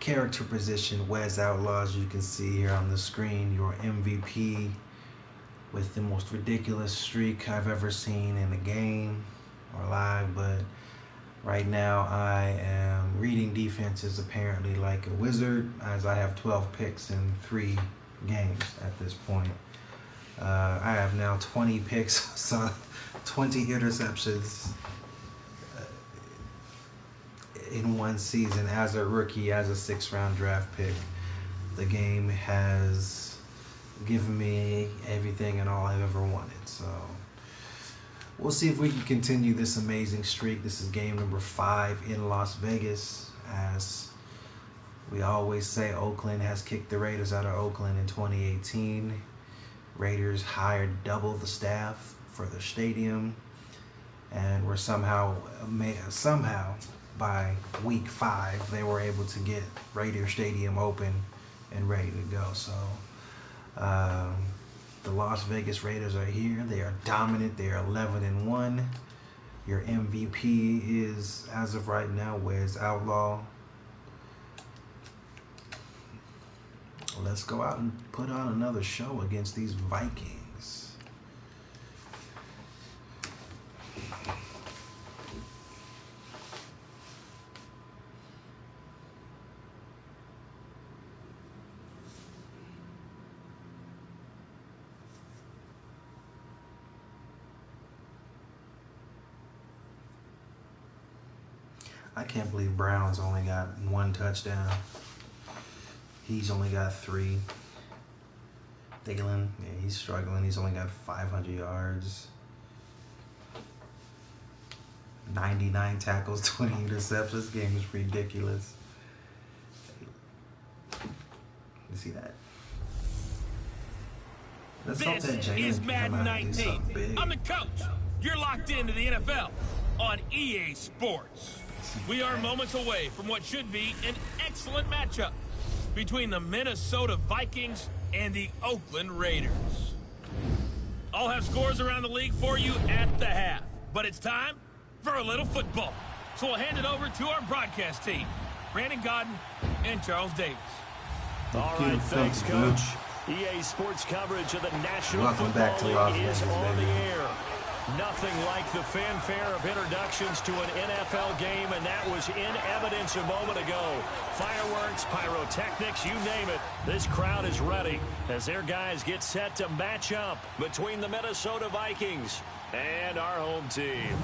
character position, WezsideOutlaw, as you can see here on the screen, your MVP with the most ridiculous streak I've ever seen in a game or live. But right now I am reading defenses apparently like a wizard, as I have 12 picks in 3 games at this point. I have now 20 picks, so 20 interceptions in one season as a rookie, as a 6th-round draft pick. The game has given me everything and all I've ever wanted. So we'll see if we can continue this amazing streak. This is game number 5 in Las Vegas. As we always say, Oakland has kicked the Raiders out of Oakland in 2018. Raiders hired double the staff for their stadium, and were somehow by week 5 they were able to get Raider Stadium open and ready to go. So the Las Vegas Raiders are here. They are dominant. They are 11-1. Your MVP is, as of right now, WezsideOutlaw. Let's go out and put on another show against these Vikings. I can't believe Brown's only got 1 touchdown. He's only got 3. Thielen, yeah, he's struggling. He's only got 500 yards. 99 tackles, 20 interceptions. This game is ridiculous. You see that? Let's hope that Jalen is can Madden come out and do 19. something big. I'm the coach. You're locked into the NFL on EA Sports. We are moments away from what should be an excellent matchup between the Minnesota Vikings and the Oakland Raiders. I'll have scores around the league for you at the half, but it's time for a little football. So we'll hand it over to our broadcast team, Brandon Godden and Charles Davis. All right, thanks, Coach. EA Sports coverage of the National Football League is on the air. Nothing like the fanfare of introductions to an NFL game, and that was in evidence a moment ago. Fireworks, pyrotechnics, you name it. This crowd is ready as their guys get set to match up between the Minnesota Vikings and our home team.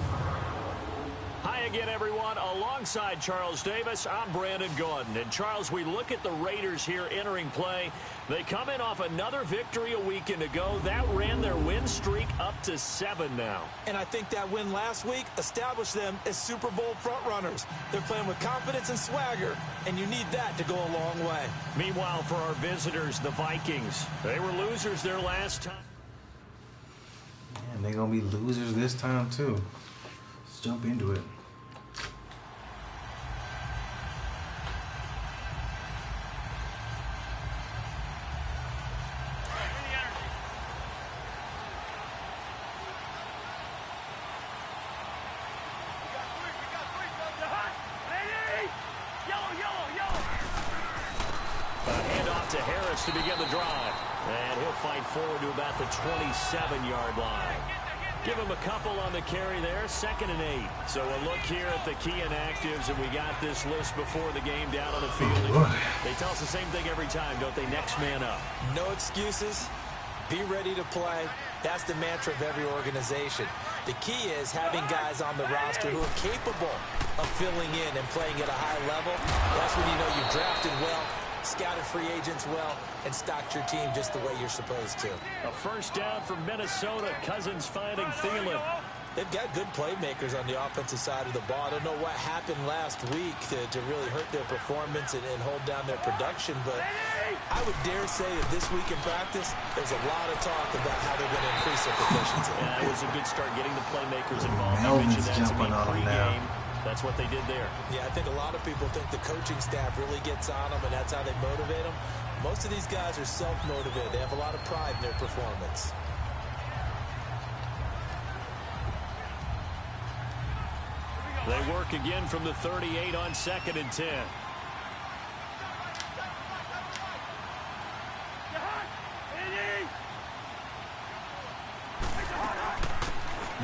Hi again, everyone. Alongside Charles Davis, I'm Brandon Gaudin. And Charles, we look at the Raiders here entering play. They come in off another victory a weekend ago. That ran their win streak up to 7 now. And I think that win last week established them as Super Bowl frontrunners. They're playing with confidence and swagger, and you need that to go a long way. Meanwhile, for our visitors, the Vikings, they were losers their last time. And they're going to be losers this time, too. Let's jump into it. To begin the drive, and he'll fight forward to about the 27-yard line. Give him a couple on the carry there, 2nd and 8. So a look here at the key inactives, and we got this list before the game down on the field. They tell us the same thing every time, don't they? Next man up. No excuses. Be ready to play. That's the mantra of every organization. The key is having guys on the roster who are capable of filling in and playing at a high level. That's when you know you've drafted well, scouted free agents well, and stocked your team just the way you're supposed to. A first down for Minnesota. Cousins finding Thielen. They've got good playmakers on the offensive side of the ball. I don't know what happened last week to really hurt their performance and hold down their production, but I would dare say that this week in practice, there's a lot of talk about how they're going to increase their proficiency. Yeah, it was a good start getting the playmakers involved. Melvin's jumping on them now. That's what they did there. Yeah, I think a lot of people think the coaching staff really gets on them, and that's how they motivate them. Most of these guys are self-motivated. They have a lot of pride in their performance. They work again from the 38 on 2nd and 10.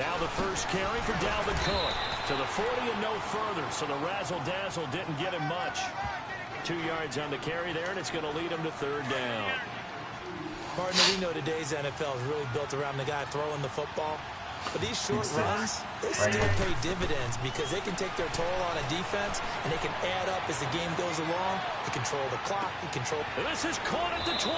Now the first carry for Dalvin Cook. To the 40 and no further, so the razzle-dazzle didn't get him much. 2 yards on the carry there, and it's going to lead him to third down. Partner, we know today's NFL is really built around the guy throwing the football. But these short runs, they still pay dividends because they can take their toll on a defense, and they can add up as the game goes along. They control the clock. And this is caught at the 20.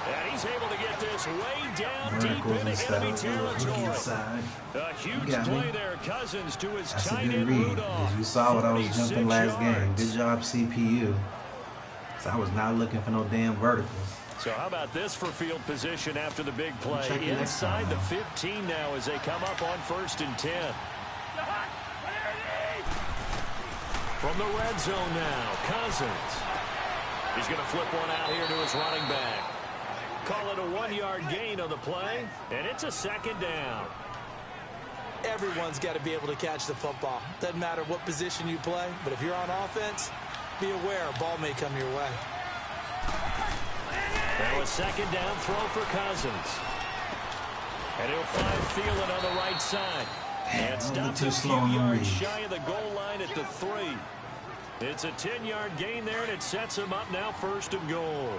And he's able to get this way down deep into enemy territory. A huge play there. Cousins to his tight end Rudolph. You saw what I was jumping last game. Good job, CPU. So I was not looking for no damn verticals. So how about this for field position after the big play? Inside the 15 now as they come up on 1st and 10. From the red zone now, Cousins. He's going to flip one out here to his running back. Call it a 1-yard gain on the play, and it's a 2nd down. Everyone's got to be able to catch the football. Doesn't matter what position you play, but if you're on offense, be aware a ball may come your way. Now a 2nd down throw for Cousins. And he'll find Thielen on the right side. And stopped a few yards shy of the goal line at the 3. It's a 10-yard gain there, and it sets him up now 1st and goal.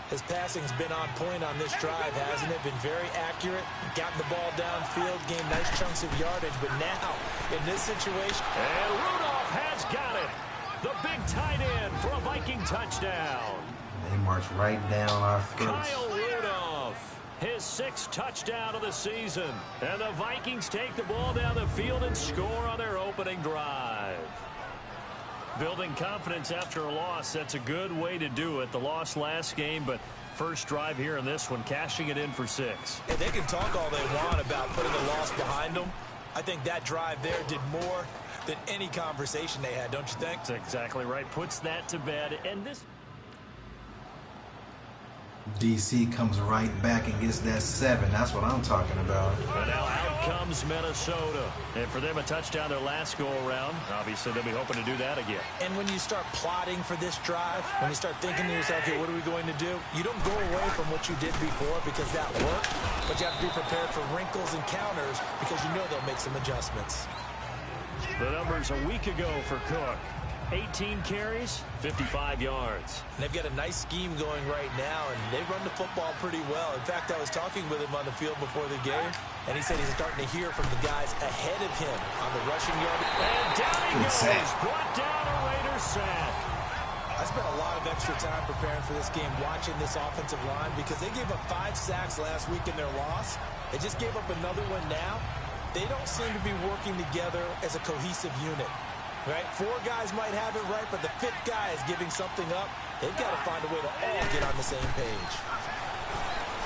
His passing's been on point on this drive, hasn't it? Been very accurate, gotten the ball downfield, gained nice chunks of yardage. But now, in this situation... And Rudolph has got it. The big tight end for a Viking touchdown. They march right down our throats. Kyle Rudolph, his 6th touchdown of the season. And the Vikings take the ball down the field and score on their opening drive. Building confidence after a loss, that's a good way to do it. The loss last game, but first drive here in this one, cashing it in for 6. And they can talk all they want about putting the loss behind them. I think that drive there did more than any conversation they had, don't you think? That's exactly right. Puts that to bed. And this... DC comes right back and gets that 7. That's what I'm talking about. And now out comes Minnesota. And for them, a touchdown their last go-around. Obviously, they'll be hoping to do that again. And when you start plotting for this drive, when you start thinking to yourself, okay, what are we going to do? You don't go away from what you did before because that worked. But you have to be prepared for wrinkles and counters because you know they'll make some adjustments. The numbers a week ago for Cook. 18 carries, 55 yards. And they've got a nice scheme going right now, and they run the football pretty well. In fact, I was talking with him on the field before the game, and he said he's starting to hear from the guys ahead of him on the rushing yard. And down he goes, brought down a Raiders sack. I spent a lot of extra time preparing for this game, watching this offensive line, because they gave up 5 sacks last week in their loss. They just gave up another one now. They don't seem to be working together as a cohesive unit. Right? 4 guys might have it right, but the 5th guy is giving something up. They've got to find a way to all get on the same page.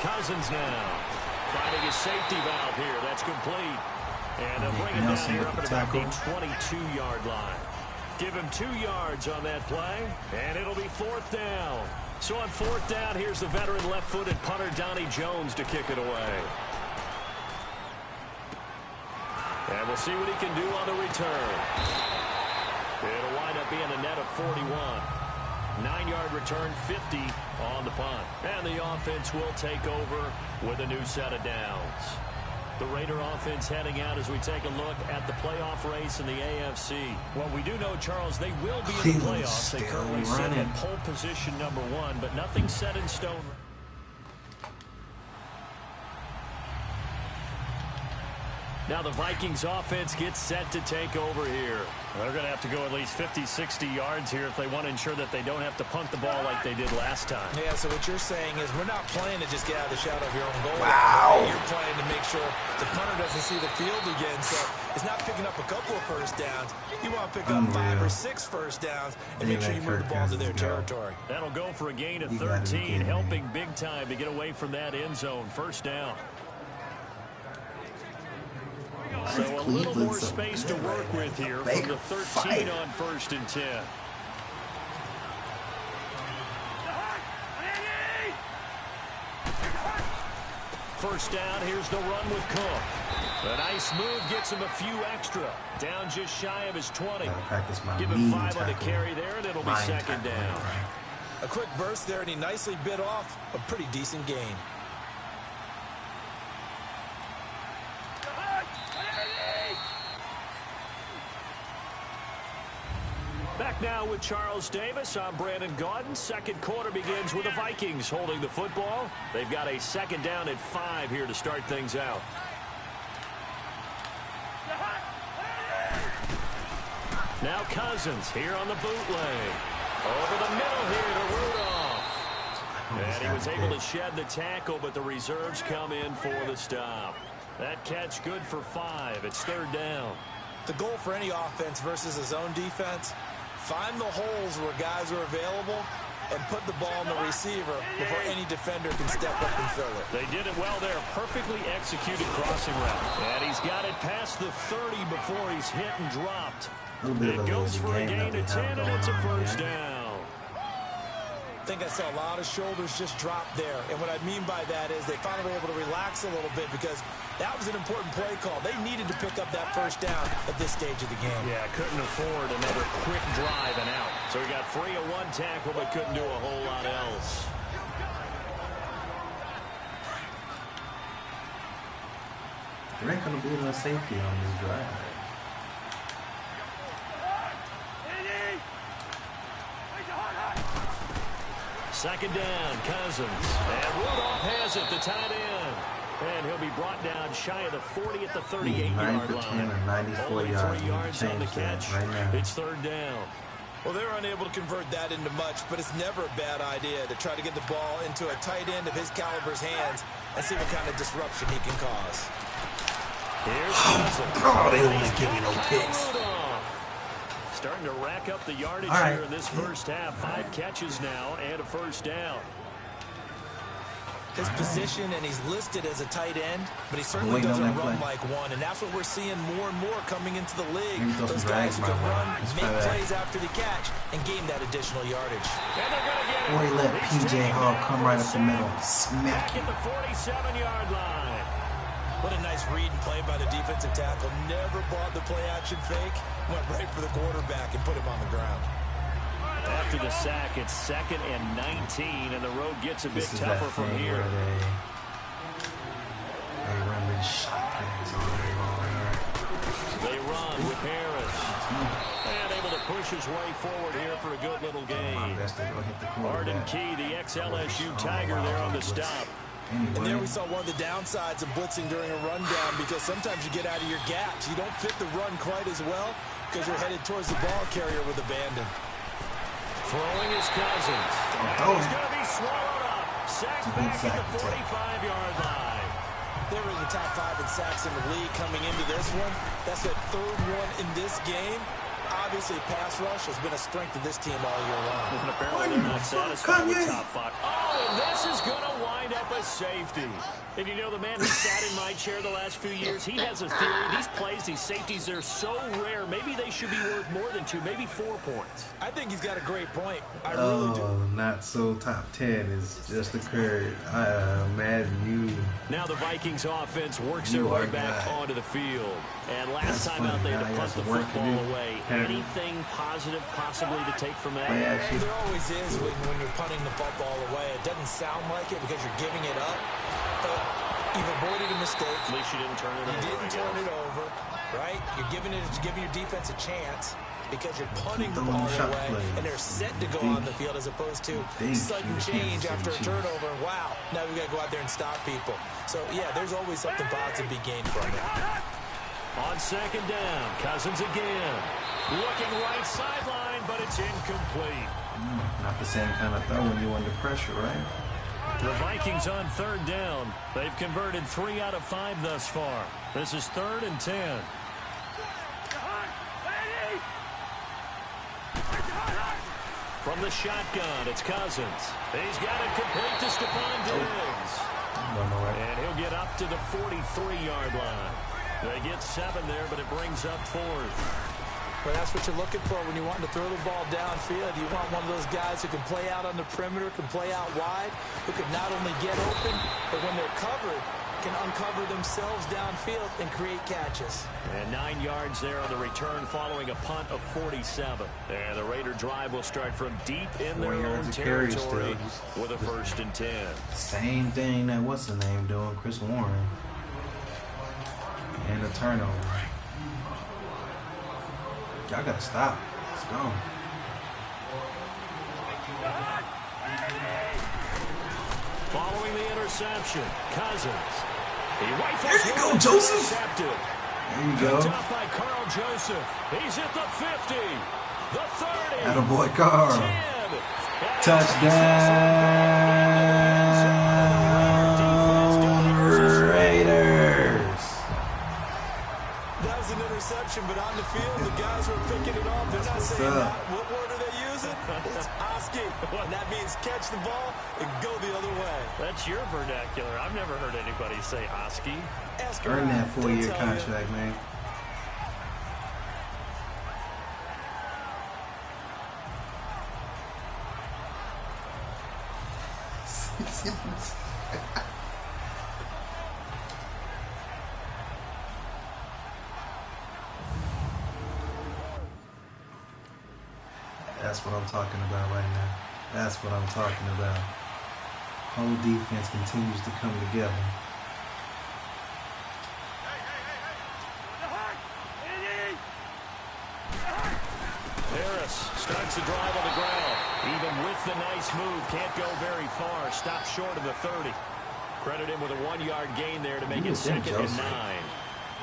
Cousins now finding his safety valve here. That's complete. And they'll bring him down here up at about the 22-yard line. Give him 2 yards on that play, and it'll be 4th down. So on 4th down, here's the veteran left-footed punter Donnie Jones to kick it away. And we'll see what he can do on the return. It'll wind up being a net of 41. 9-yard return, 50 on the punt. And the offense will take over with a new set of downs. The Raider offense heading out as we take a look at the playoff race in the AFC. Well, we do know, Charles, they will be in the playoffs. They currently sit in pole position number 1, but nothing set in stone. Now the Vikings offense gets set to take over here. They're going to have to go at least 50, 60 yards here if they want to ensure that they don't have to punt the ball like they did last time. Yeah, so what you're saying is we're not playing to just get out of the shadow of your own goal. Wow. You're playing to make sure the punter doesn't see the field again. So it's not picking up a couple of first downs. You want to pick up 5 or 6 first downs and make sure you move the ball to their territory. That'll go for a gain of 13, helping big time to get away from that end zone. First down. So a little more space to work with here from the 13 on 1st and 10. First down, here's the run with Cook. A nice move gets him a few extra. Down just shy of his 20. Give him 5 on the carry there, and it'll be 2nd down. A quick burst there, and he nicely bit off a pretty decent gain. Back now with Charles Davis. I'm Brandon Gaudin. Second quarter begins with the Vikings holding the football. They've got a second down at 5 here to start things out. Now Cousins here on the bootleg. Over the middle here to Rudolph. And he was able to shed the tackle, but the reserves come in for the stop. That catch good for 5. It's third down. The goal for any offense versus a zone defense, find the holes where guys are available and put the ball in the receiver before any defender can step up and fill it. They did it well there. Perfectly executed crossing route. And he's got it past the 30 before he's hit and dropped. It goes for a gain of 10, and it's a first down. I think I saw a lot of shoulders just drop there. And what I mean by that is they finally were able to relax a little bit because that was an important play call. They needed to pick up that first down at this stage of the game. Yeah, couldn't afford another quick drive and out. So he got free of one tackle but couldn't do a whole lot else. There ain't going to be no safety on this drive. Second down, Cousins. And Rudolph has it, the tight end. And he'll be brought down shy of the 40 at the 38-yard line. Only 3 yards on the catch. It's third down. Well, they were unable to convert that into much, but it's never a bad idea to try to get the ball into a tight end of his caliber's hands and see what kind of disruption he can cause. Here's Cousins. Oh, they only give me no picks. Starting to rack up the yardage here in this first half. 5 catches now and a first down. His position, and he's listed as a tight end, but he certainly doesn't run like one, and that's what we're seeing more and more coming into the league. Those guys who can run, make plays after the catch, and gain that additional yardage. Boy, let P.J. Hall come right up the middle. Smack at the 47-yard line. What a nice read and play by the defensive tackle. Never bought the play-action fake. Went right for the quarterback and put him on the ground. After the sack, it's 2nd and 19, and the road gets a bit tougher from here. They run with Harris. And able to push his way forward here for a good little gain. Arden Key, the ex-LSU Tiger there on the stop. And there we saw one of the downsides of blitzing during a rundown, because sometimes you get out of your gaps. You don't fit the run quite as well because you're headed towards the ball carrier with abandon. Throwing his Cousins. He's going to be swallowed up. Sacked back at the 45-yard line. They were in the top 5 in sacks in the league coming into this one. That's their 3rd one in this game. Obviously, pass rush has been a strength of this team all year long. And apparently they're not satisfied with top 5. Oh, and this is going to wind up a safety. And you know, the man who sat in my chair the last few years, he has a theory. These plays, these safeties, they're so rare. Maybe they should be worth more than 2, maybe 4 points. I think he's got a great point. I really do. Not so top 10 is just occurred. Madden, you. Now the Vikings offense works their way back onto the field. And last time out, they had to punt the football away. Anything positive possibly to take from that? There always is when you're punting the football away. It doesn't sound like it because you're giving it up, but you've avoided a mistake. At least you didn't turn it over. You didn't turn it over, right? You're giving your defense a chance because you're punting the ball away, and they're set to go on the field as opposed to sudden change after a turnover. Wow, now we got to go out there and stop people. So, yeah, there's always something positive to be gained from it. On second down, Cousins again. Looking right sideline, but it's incomplete. Not the same kind of throw when you're under pressure, right? The Vikings on third down. They've converted 3 out of 5 thus far. This is 3rd and 10. From the shotgun, it's Cousins. He's got it complete to Stephon Diggs. And he'll get up to the 43-yard line. They get 7 there, but it brings up 4th. Well, that's what you're looking for when you're wanting to throw the ball downfield. You want one of those guys who can play out on the perimeter, can play out wide, who can not only get open, but when they're covered, can uncover themselves downfield and create catches. And 9 yards there on the return following a punt of 47. And the Raider drive will start from deep in their own territory with a 1st and 10. Same thing that what's the name doing, Chris Warren. And a turnover. Y'all gotta stop. Let's go. Following the interception, Cousins. There you go, Joseph. There you go. Up by Carl Joseph. He's at the 50, the 30. Attaboy, Carl. 10. Touchdown, Raiders. That was an interception, but on the field, the guys were picking it off. They're not saying that. What word are they using? It's Oski. And that means catch the ball and go the other way. That's your vernacular. I've never heard anybody say Oski. Earn that 4-year contract, man. That's what I'm talking about right now. That's what I'm talking about. Whole defense continues to come together. Harris starts the drive on the ground. Even with the nice move, can't go very far. Stops short of the 30. Credit him with a 1-yard gain there to make it 2nd and 9.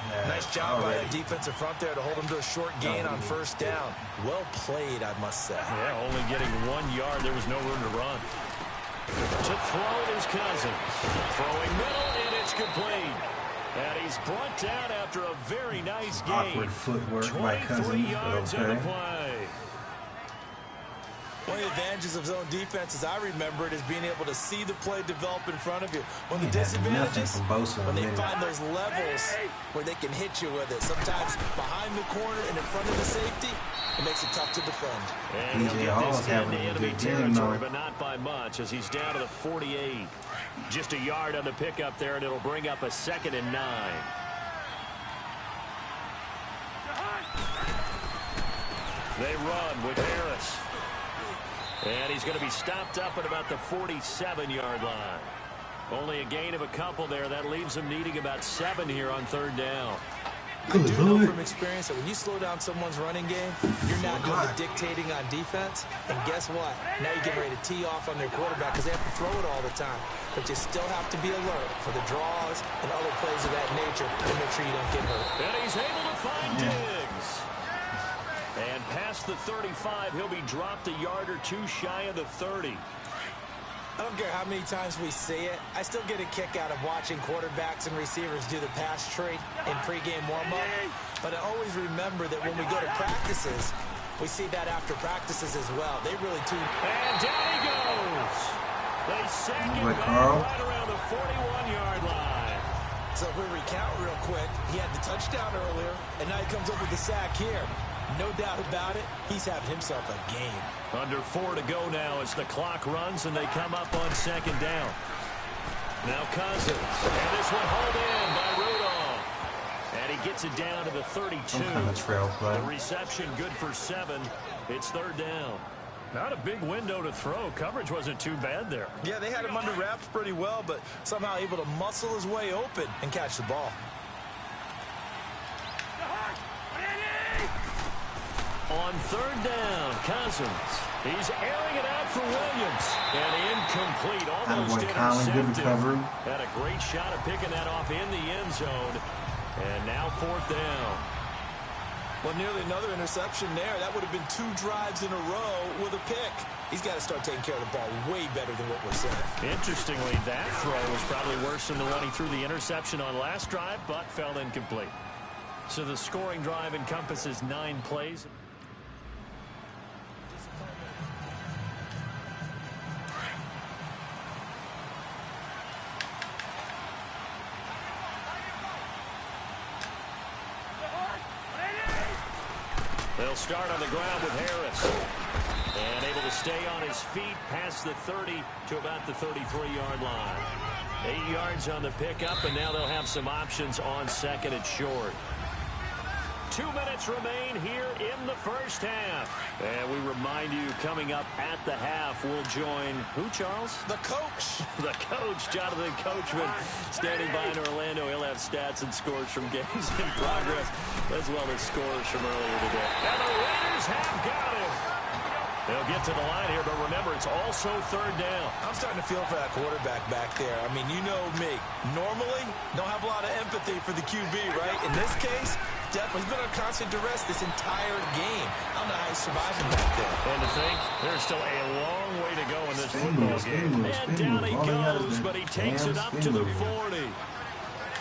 Yeah, nice job by the defensive front there to hold him to a short gain on first down. Well played, I must say. Yeah, only getting 1 yard. There was no room to run. To throw is Cousins. Throwing middle, and it's complete. And he's brought down after a very nice game. Awkward footwork by Cousins. 23 yards on the Okay. play. One of the advantages of zone defense, as I remember it, is being able to see the play develop in front of you. One of the disadvantages, when they find those levels where they can hit you with it. Sometimes behind the corner and in front of the safety, it makes it tough to defend. And he'll get this into enemy territory, but not by much, as he's down to the 48. Just a yard on the pickup there, and it'll bring up a 2nd and 9. They run with Harris. And he's going to be stopped up at about the 47-yard line. Only a gain of a couple there. That leaves him needing about 7 here on 3rd down. I do know from experience that when you slow down someone's running game, you're not doing the dictating on defense. And guess what? Now you're getting ready to tee off on their quarterback because they have to throw it all the time. But you still have to be alert for the draws and other plays of that nature to make sure you don't get hurt. And he's able to find Diggs. And past the 35, he'll be dropped a yard or 2 shy of the 30. I don't care how many times we see it. I still get a kick out of watching quarterbacks and receivers do the pass trade in pregame warm-up. But I always remember that when we go to practices, we see that after practices as well. They really tune. And down he goes. They sack him back right around the 41-yard line. So if we recount real quick, he had the touchdown earlier, and now he comes up with the sack here. No doubt about it, he's having himself a game. Under 4 to go now as the clock runs and they come up on 2nd down. Now Cousins. And this one hauled in by Rudolph. And he gets it down to the 32. The reception good for 7. It's 3rd down. Not a big window to throw. Coverage wasn't too bad there. Yeah, they had him under wraps pretty well, but somehow able to muscle his way open and catch the ball. On 3rd down, Cousins. He's airing it out for Williams. And incomplete, almost intercepted. Had a great shot at picking that off in the end zone. And now 4th down. Well, nearly another interception there. That would have been 2 drives in a row with a pick. He's got to start taking care of the ball way better than what we're seeing. Interestingly, that throw was probably worse than the one he threw the interception on last drive, but fell incomplete. So the scoring drive encompasses 9 plays. They'll start on the ground with Harris. And able to stay on his feet past the 30 to about the 33-yard line. 8 yards on the pickup, and now they'll have some options on 2nd and short. 2 minutes remain here in the first half. And we remind you, coming up at the half, we'll join who, Charles? The coach. The coach, Jonathan Coachman, standing by in Orlando. He'll have stats and scores from games in progress, as well as scores from earlier today. And the Raiders have got him. They'll get to the line here, but remember, it's also third down. I'm starting to feel for that quarterback back there. I mean, you know me. Normally, don't have a lot of empathy for the QB, right? In this case, definitely, he's been on constant duress this entire game. I don't know how he's surviving back there. And to think, there's still a long way to go in this football game. And down he goes, but he takes it up to the 40.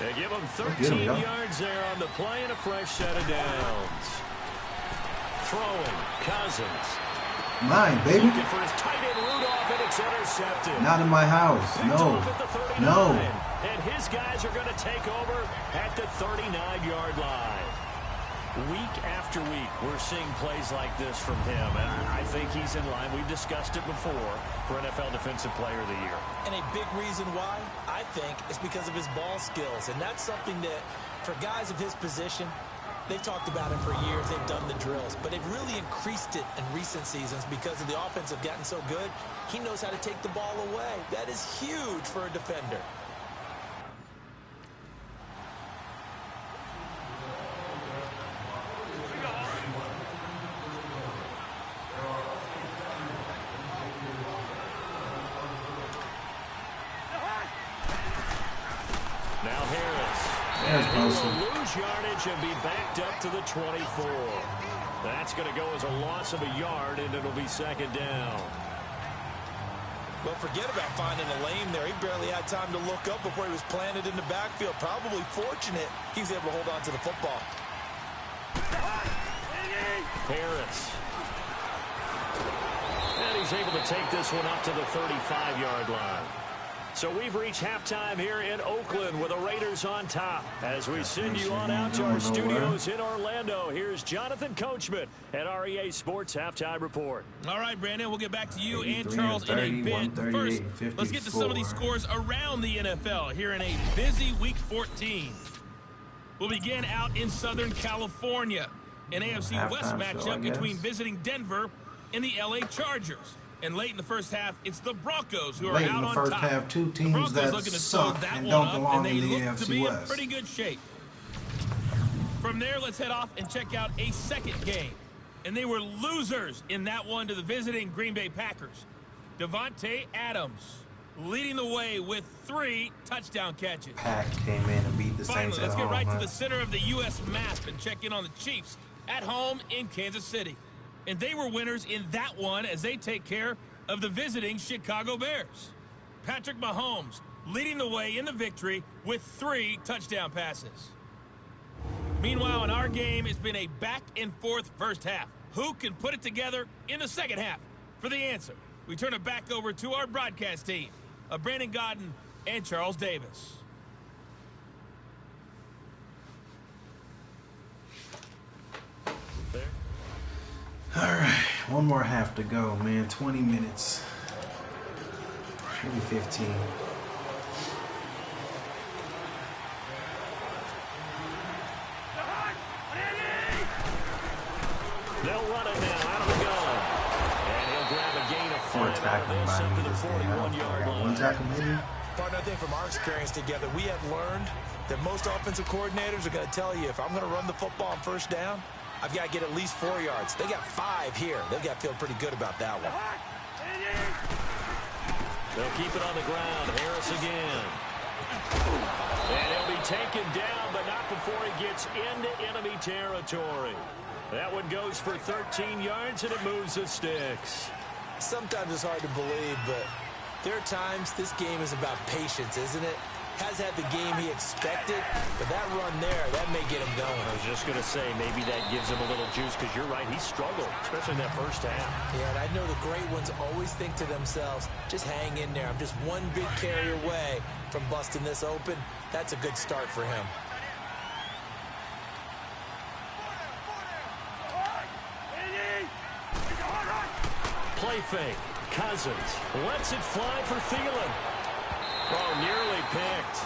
They give him 13 yards there on the play and a fresh set of downs. Throwing, Cousins. Mine, baby. Looking for his tight end Rudolph, and it's intercepted. Not in my house. No. No. And his guys are going to take over at the 39-yard line. Week after week, we're seeing plays like this from him, and I think he's in line. We've discussed it before for NFL Defensive Player of the Year. And a big reason why, I think, is because of his ball skills. And that's something that, for guys of his position, they've talked about it for years. They've done the drills. But they've really increased it in recent seasons because of the offense have gotten so good. He knows how to take the ball away. That is huge for a defender. Now Harris. And he will lose yardage and be backed up to the 24. That's going to go as a loss of a yard, and it'll be second down. Well, forget about finding a lane there. He barely had time to look up before he was planted in the backfield. Probably fortunate he was able to hold on to the football. Harris. And he's able to take this one up to the 35-yard line. So we've reached halftime here in Oakland with the Raiders on top. As we send you on out to our studios in Orlando, here's Jonathan Coachman at our EA Sports Halftime Report. All right, Brandon, we'll get back to you and Charles in a bit. First, let's get to some of these scores around the NFL here in a busy Week 14. We'll begin out in Southern California. An AFC West matchup between visiting Denver and the LA Chargers. And late in the first half, it's the Broncos who are out on top. Late in the first half, two teams that suck and don't belong in the AFC West. To be in pretty good shape. From there, let's head off and check out a second game. And they were losers in that one to the visiting Green Bay Packers. Devontae Adams leading the way with 3 touchdown catches. Pack came in and beat the Saints at home. Finally, let's get right to the center of the U.S. map and check in on the Chiefs at home in Kansas City. And they were winners in that one as they take care of the visiting Chicago Bears. Patrick Mahomes leading the way in the victory with 3 touchdown passes. Meanwhile, in our game, it's been a back-and-forth first half. Who can put it together in the second half? For the answer, we turn it back over to our broadcast team of Brandon Godden and Charles Davis. There. All right, one more half to go, man. 20 minutes. Maybe 15. They'll run it now out of the gun. And he'll grab a gain of 5. This up to the 41-yard line. One tackle maybe? Partner, I think from our experience together, we have learned that most offensive coordinators are going to tell you, if I'm going to run the football on first down, I've got to get at least 4 yards. They got 5 here. They've got to feel pretty good about that one. They'll keep it on the ground. Harris again. And he'll be taken down, but not before he gets into enemy territory. That one goes for 13 yards, and it moves the sticks. Sometimes it's hard to believe, but there are times this game is about patience, isn't it? Has had the game he expected, but that run there, that may get him going. I was just going to say, maybe that gives him a little juice, because you're right, he struggled, especially in that first half. Yeah, and I know the great ones always think to themselves, just hang in there. I'm just one big carry away from busting this open. That's a good start for him. Play fake. Cousins lets it fly for Thielen. Oh, nearly picked.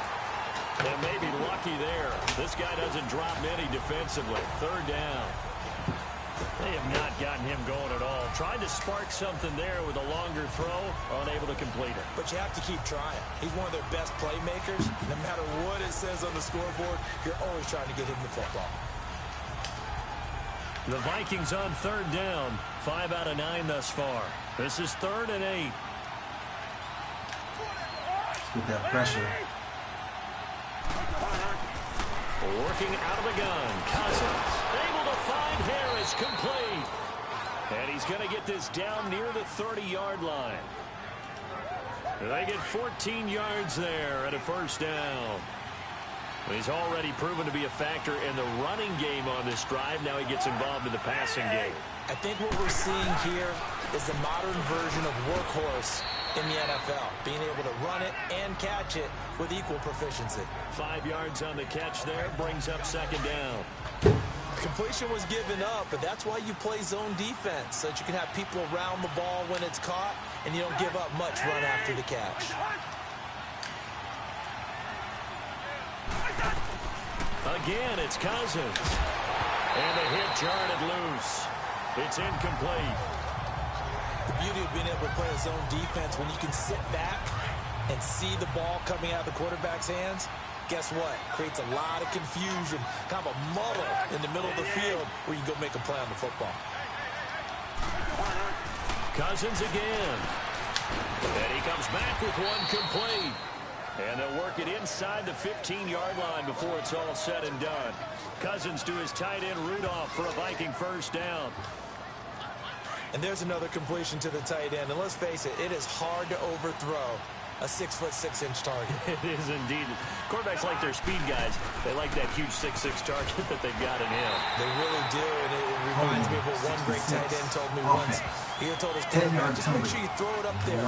And maybe lucky there. This guy doesn't drop many defensively. Third down. They have not gotten him going at all. Tried to spark something there with a longer throw. Unable to complete it. But you have to keep trying. He's one of their best playmakers. No matter what it says on the scoreboard, you're always trying to get him the football. The Vikings on 3rd down. 5 out of 9 thus far. This is 3rd and 8. Get that pressure. Working out of the gun. Cousins able to find Harris, complete. And he's going to get this down near the 30-yard line. They get 14 yards there at a 1st down. He's already proven to be a factor in the running game on this drive. Now he gets involved in the passing game. I think what we're seeing here is the modern version of workhorse in the NFL, being able to run it and catch it with equal proficiency. 5 yards on the catch there, brings up 2nd down. Completion was given up, but that's why you play zone defense, so that you can have people around the ball when it's caught, and you don't give up much run after the catch. Again, it's Cousins. And the hit jarred it loose. It's incomplete. The beauty of being able to play a zone defense when you can sit back and see the ball coming out of the quarterback's hands, guess what? Creates a lot of confusion, kind of a muddle in the middle of the field where you go make a play on the football. Cousins again. And he comes back with one complete. And they'll work it inside the 15-yard line before it's all said and done. Cousins to his tight end Rudolph for a Viking 1st down. And there's another completion to the tight end. And let's face it, it is hard to overthrow a 6'6" target. It is indeed. Quarterbacks like their speed guys. They like that huge 6'6" target that they've got in him. They really do, and it reminds me of what one great tight end told me once. He had told his quarterback, just make sure you throw it up there.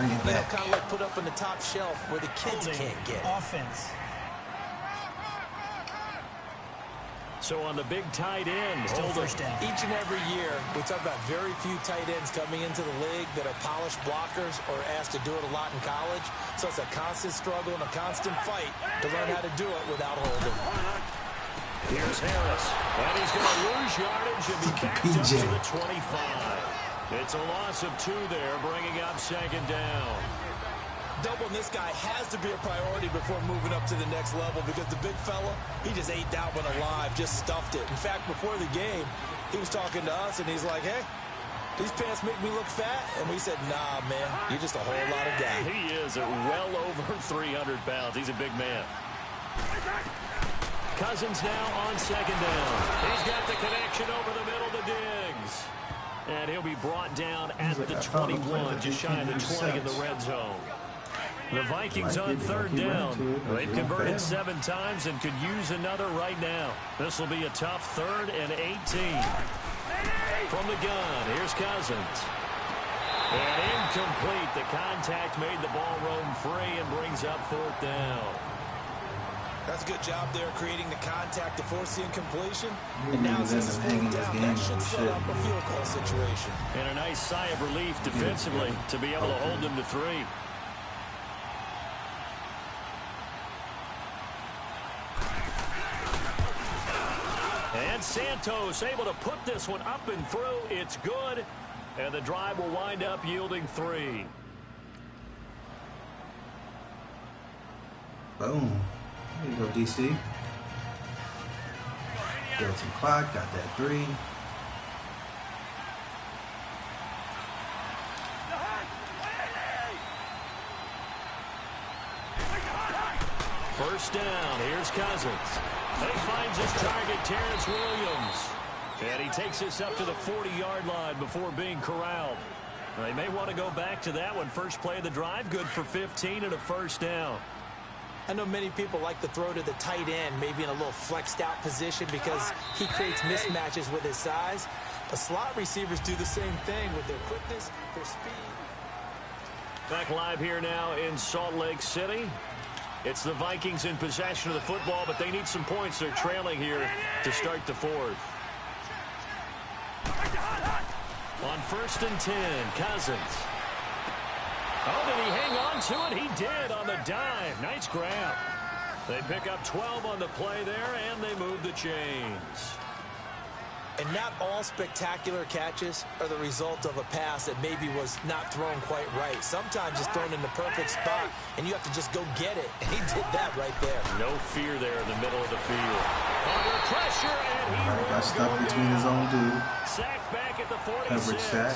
Kind of like put up on the top shelf where the kids can't get it. Offense. So on the big tight end, each and every year, we talk about very few tight ends coming into the league that are polished blockers or asked to do it a lot in college. So it's a constant struggle and a constant fight to learn how to do it without holding. Here's Harris, and he's going to lose yardage and be backed up to the 25. It's a loss of 2 there, bringing up 2nd down. Doubling this guy has to be a priority before moving up to the next level, because the big fella, he just ate that one alive, just stuffed it. In fact, before the game, he was talking to us, and he's like, hey, these pants make me look fat? And we said, nah, man, you're just a whole lot of guy. He is well over 300 pounds. He's a big man. Cousins now on 2nd down. He's got the connection over the middle to Diggs. And he'll be brought down at the 21, just shy of the 20 in the red zone. The Vikings on 3rd down. They've converted 7 times and could use another right now. This will be a tough 3rd and 18. From the gun, here's Cousins. And incomplete. The contact made the ball roam free and brings up 4th down. That's a good job there creating the contact to force the incompletion. And now since it's 4th down, that should set up a field goal situation. And a nice sigh of relief defensively to be able to hold them to 3. And Santos able to put this one up and through. It's good. And the drive will wind up yielding 3. Boom. There you go, DC. Built some clock, got that 3. First down, here's Cousins. He finds his target, Terrence Williams. And he takes this up to the 40-yard line before being corralled. They may want to go back to that one. First play of the drive, good for 15 and a 1st down. I know many people like to throw to the tight end, maybe in a little flexed out position because he creates mismatches with his size. But slot receivers do the same thing with their quickness, their speed. Back live here now in Salt Lake City. It's the Vikings in possession of the football, but they need some points. They're trailing here to start the 4th. On 1st and 10, Cousins. Oh, did he hang on to it? He did on the dive. Nice grab. They pick up 12 on the play there, and they move the chains. And not all spectacular catches are the result of a pass that maybe was not thrown quite right. Sometimes it's thrown in the perfect spot, and you have to just go get it. And he did that right there. No fear there in the middle of the field. Under pressure, and he got stuck between his own dude. Sacked back at the 46. Coverage sack.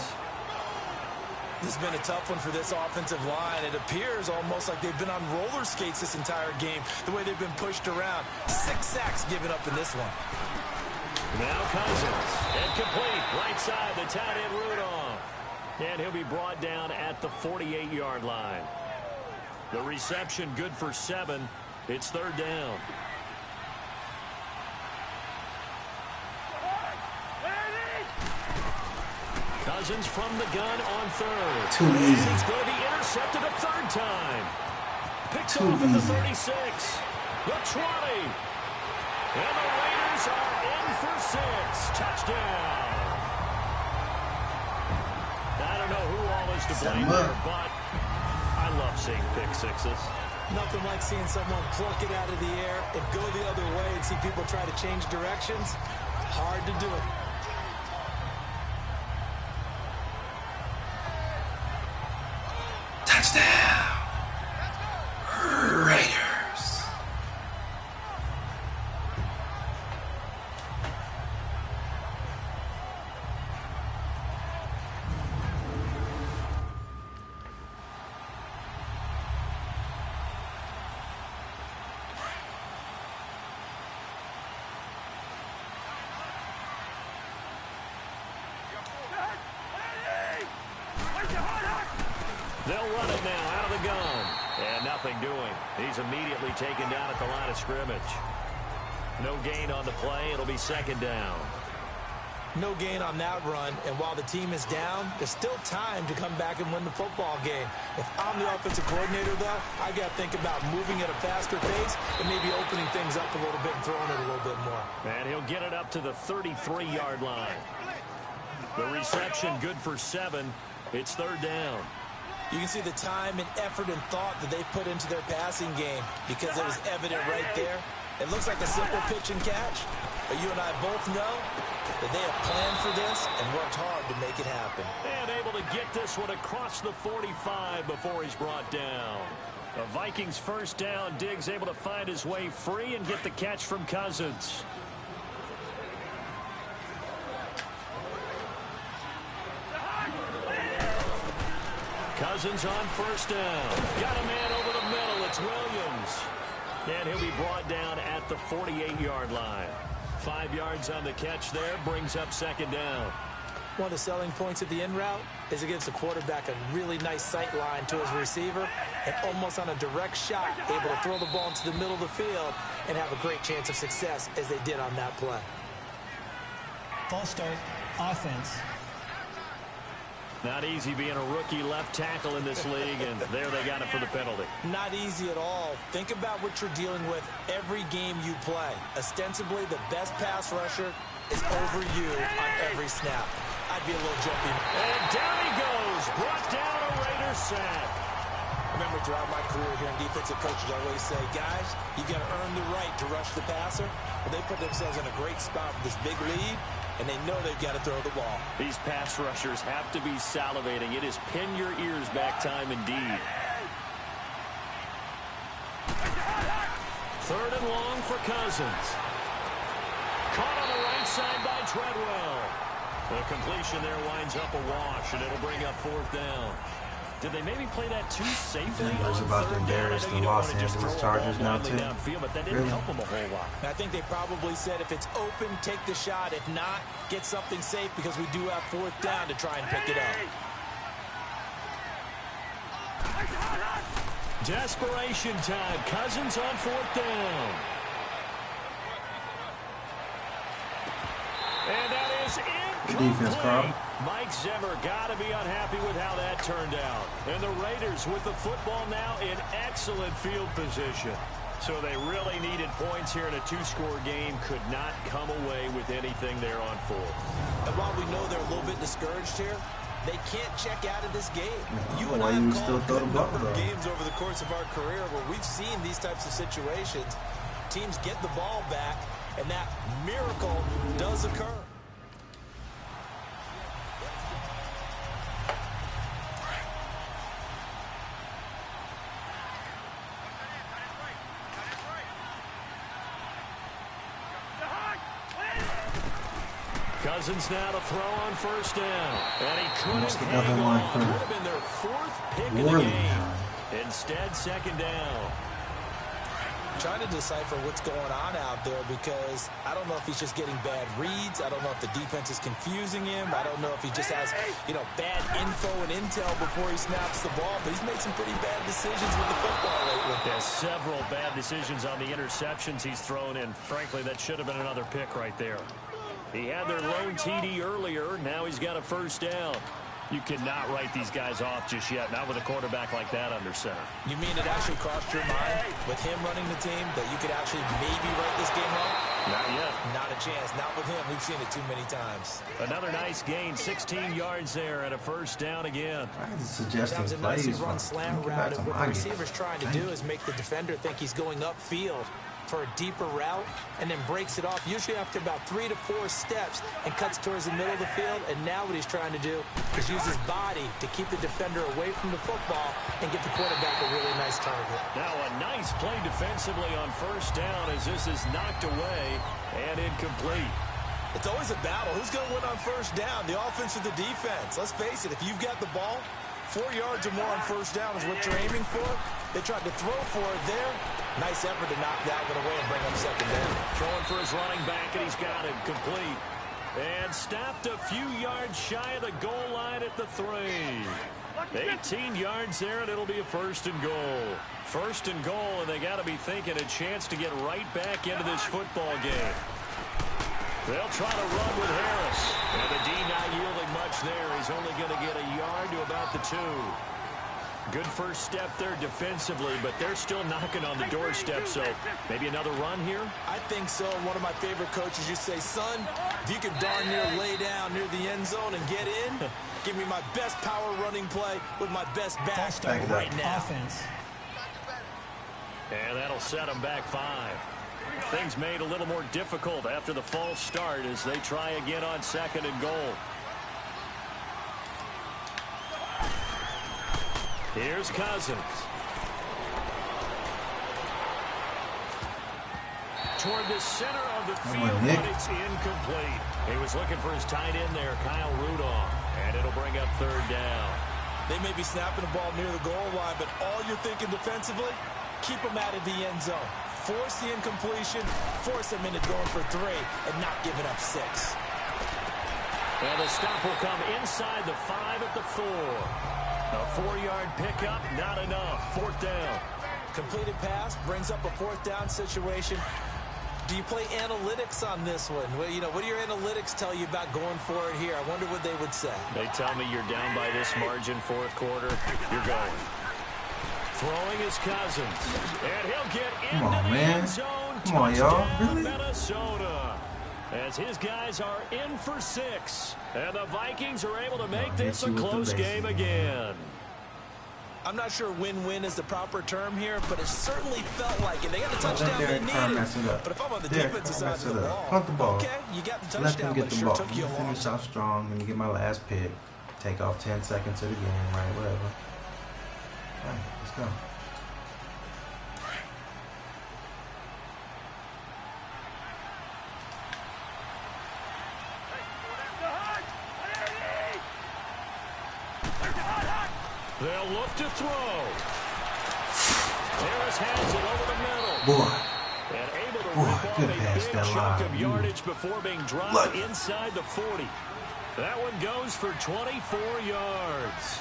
This has been a tough one for this offensive line. It appears almost like they've been on roller skates this entire game, the way they've been pushed around. 6 sacks given up in this one. Now Cousins, incomplete, right side, the tight end Rudolph. And he'll be brought down at the 48-yard line. The reception good for 7. It's 3rd down. Cousins from the gun on 3rd. Too easy. He's going to be intercepted a 3rd time. Picks Too off at the easy. 36. The 20. And the Raiders are in for 6. Touchdown. I don't know who all is to blame here, but I love seeing pick sixes. Nothing like seeing someone pluck it out of the air and go the other way and see people try to change directions. Hard to do it. Touchdown! Raiders! They'll run it now out of the gun. And nothing doing. He's immediately taken down at the line of scrimmage. No gain on the play. It'll be 2nd down. No gain on that run, and while the team is down, there's still time to come back and win the football game. If I'm the offensive coordinator, though, I got to think about moving at a faster pace and maybe opening things up a little bit and throwing it a little bit more. And he'll get it up to the 33-yard line. The reception good for 7. It's 3rd down. You can see the time and effort and thought that they put into their passing game because it was evident right there. It looks like a simple pitch and catch, but you and I both know that they have planned for this and worked hard to make it happen. And able to get this one across the 45 before he's brought down. The Vikings 1st down. Diggs able to find his way free and get the catch from Cousins. Cousins on 1st down. Got a man over the middle. It's Williams. And he'll be brought down at the 48-yard line. 5 yards on the catch there. Brings up 2nd down. One of the selling points of the in route is it gives the quarterback a really nice sight line to his receiver and almost on a direct shot able to throw the ball into the middle of the field and have a great chance of success as they did on that play. False start, offense. Not easy being a rookie left tackle in this league, and there they got it for the penalty. Not easy at all. Think about what you're dealing with every game you play. Ostensibly, the best pass rusher is over you on every snap. I'd be a little jumpy. And down he goes. Brought down a Raiders sack. Remember, throughout my career here in defensive coaches, I always say, guys, you got to earn the right to rush the passer. But they put themselves in a great spot with this big lead, and they know they've got to throw the ball. These pass rushers have to be salivating. It is pin your ears back time indeed. 3rd and long for Cousins. Caught on the right side by Treadwell. The completion there winds up a wash, and it'll bring up 4th down. Did they maybe play that too safely? Denver's about to embarrass the Los Angeles Chargers now, too. Downfield, but that didn't help them a whole lot. I think they probably said if it's open, take the shot. If not, get something safe because we do have 4th down to try and pick it up. Desperation time. Cousins on 4th down. And that is incomplete. Defense, Carl. Mike Zimmer got to be unhappy with how that turned out. And the Raiders with the football now in excellent field position. So they really needed points here in a 2-score game. Could not come away with anything there on 4th. And while we know they're a little bit discouraged here, they can't check out of this game. You and Why I you have still called a throw good the ball, number of though? games over the course of our career where we've seen these types of situations. Teams get the ball back, and that miracle does occur. Cousins now to throw on first down. And he couldn't get hang another one on. for Would have been their 4th pick of the Warley game. now. Instead, second down. Trying to decipher what's going on out there because I don't know if he's just getting bad reads. I don't know if the defense is confusing him. I don't know if he just has, bad info and intel before he snaps the ball. But he's made some pretty bad decisions with the football lately. Yeah, several bad decisions on the interceptions he's thrown in. Frankly, that should have been another pick right there. He had their lone TD earlier. Now he's got a first down. You cannot write these guys off just yet, not with a quarterback like that under center. You mean it actually crossed your mind with him running the team that you could actually maybe write this game off? Not yet. Not a chance. Not with him. We've seen it too many times. Another nice gain, 16 yards there and a first down again. I suggest That was a nice run slant route. And what the receiver's trying to do is make the defender think he's going upfield for a deeper route and then breaks it off usually after about 3 to 4 steps and cuts towards the middle of the field. And now what he's trying to do is use his body to keep the defender away from the football and get the quarterback a really nice target. Now a nice play defensively on first down as this is knocked away and incomplete. It's always a battle. Who's going to win on first down, the offense or the defense? Let's face it, if you've got the ball, 4 yards or more on first down is what you're aiming for. They tried to throw for it there. Nice effort to knock that one away and bring up second down. Throwing for his running back, and he's got it complete. And stopped a few yards shy of the goal line at the 3. 18 yards there, and it'll be a first and goal. First and goal, and they got to be thinking a chance to get right back into this football game. They'll try to run with Harris. And the D not yielding much there. He's only going to get a yard to about the 2. Good first step there defensively, but they're still knocking on the doorstep, so maybe another run here? I think so. One of my favorite coaches, you say, son, if you can darn near lay down near the end zone and get in, give me my best power running play with my best back right now. Offense. And that'll set them back 5. Things made a little more difficult after the false start as they try again on second and goal. Here's Cousins. Toward the center of the field, but it's incomplete. He was looking for his tight end there, Kyle Rudolph, and it'll bring up third down. They may be snapping the ball near the goal line, but all you're thinking defensively, keep them out of the end zone. Force the incompletion, force them into going for 3, and not giving up 6. And the stop will come inside the 5 at the 4. A 4-yard pickup, not enough. 4th down. Completed pass brings up a 4th down situation. Do you play analytics on this one? Well, what do your analytics tell you about going for it here? I wonder what they would say. They tell me you're down by this margin, 4th quarter. You're going. Throwing his Cousins. And he'll get into the end zone. Come on, y'all. Really? Minnesota. As his guys are in for 6. And the Vikings are able to make this a close game again. I'm not sure win-win is the proper term here, but it certainly felt like it. They got the touchdown they needed. But if I'm on the defensive side of the ball, punt the ball. Okay, you got the Let touchdown, them get but it the sure ball. took you a long Finish time. off strong. Let me get my last pick. Take off 10 seconds of the game, right? Whatever. All right, let's go. They'll look to throw. Harris has it over the middle. Boy. And able to Boy, rip off good a pass, big that chunk line. of yardage before being dropped Look. inside the 40. That one goes for 24 yards.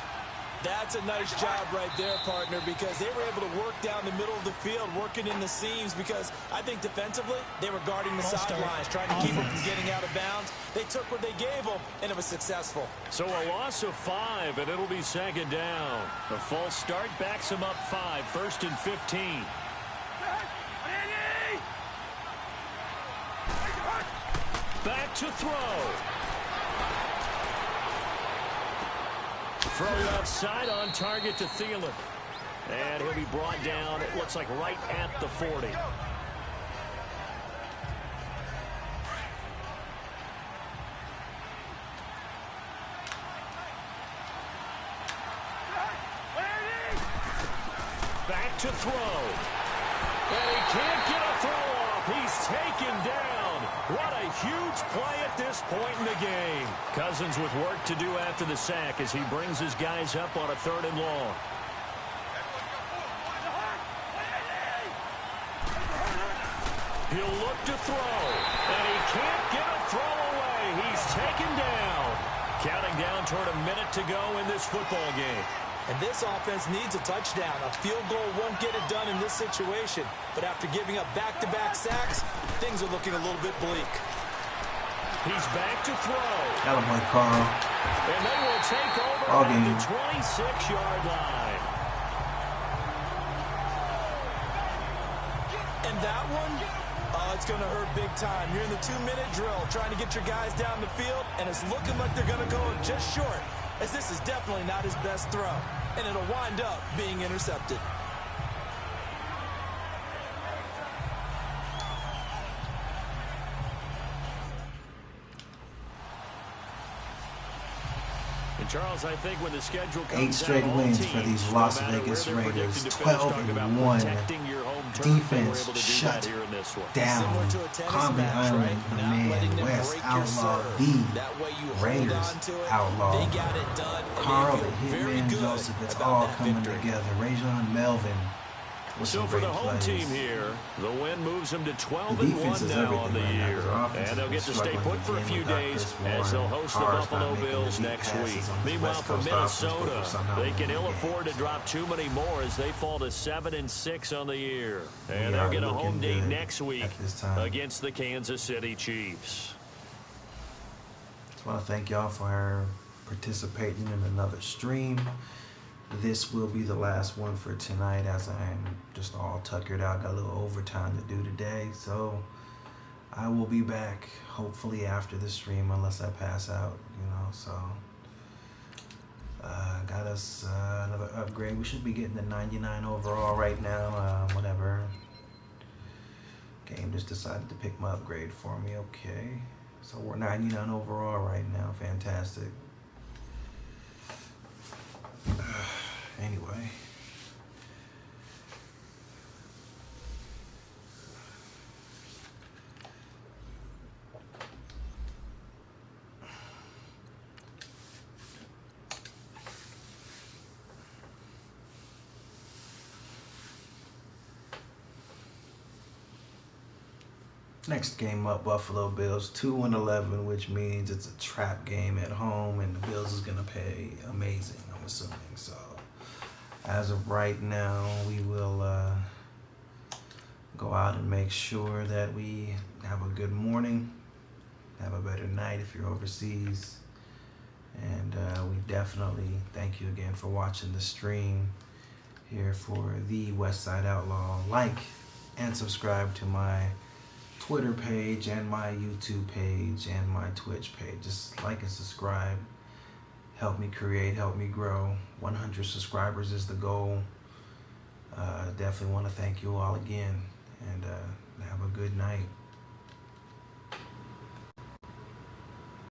That's a nice job right there, partner, because they were able to work down the middle of the field, working in the seams, because I think defensively, they were guarding the sidelines, trying to keep them from getting out of bounds. They took what they gave them, and it was successful. So a loss of 5, and it'll be second down. The false start backs them up 5, 1st and 15. Back to throw. Throw left side on target to Thielen. And he'll be brought down, it looks like right at the 40. Back to throw. And he can't get a throw off. He's taken down. What a huge play at this point in the game. Cousins with work to do after the sack as he brings his guys up on a 3rd and long. He'll look to throw, and he can't get a throw away. He's taken down. Counting down toward a minute to go in this football game. And this offense needs a touchdown. A field goal won't get it done in this situation. But after giving up back-to-back sacks, things are looking a little bit bleak. He's back to throw. Attaboy, Carl. And they will take over at the 26-yard line. And that one, it's going to hurt big time. You're in the 2-minute drill trying to get your guys down the field, and it's looking like they're going to go just short, as this is definitely not his best throw, and it'll wind up being intercepted. And Charles, I think when the schedule comes 8 straight wins for these Las Vegas Raiders. 12-1. Defense shut down. Common Island, the man, West Outlaw, the Raiders Outlaw. Carl, the Hitman Joseph, it's all coming together. Rajon Melvin. So for the home team here, the win moves them to 12-1 now on the year. And they'll get to stay put for a few days as they'll host the Buffalo Bills next week. Meanwhile, for Minnesota, they can ill afford to drop too many more as they fall to 7-6 on the year. And they'll get a home date next week against the Kansas City Chiefs. Just want to thank y'all for participating in another stream. This will be the last one for tonight as I am just all tuckered out. Got a little overtime to do today. So I will be back hopefully after the stream unless I pass out, you know. So got us another upgrade. We should be getting the 99 overall right now. Whatever. Game just decided to pick my upgrade for me. Okay. So we're 99 overall right now. Fantastic. Anyway, next game up, Buffalo Bills 2-11, which means it's a trap game at home, and the Bills is gonna pay amazing, I'm assuming. So as of right now, we will go out and make sure that we have a good morning, have a better night if you're overseas. And we definitely thank you again for watching the stream here for the Westside Outlaw. Like and subscribe to my Twitter page and my YouTube page and my Twitch page. Just like and subscribe. Help me create, help me grow. 100 subscribers is the goal. Definitely want to thank you all again, and have a good night.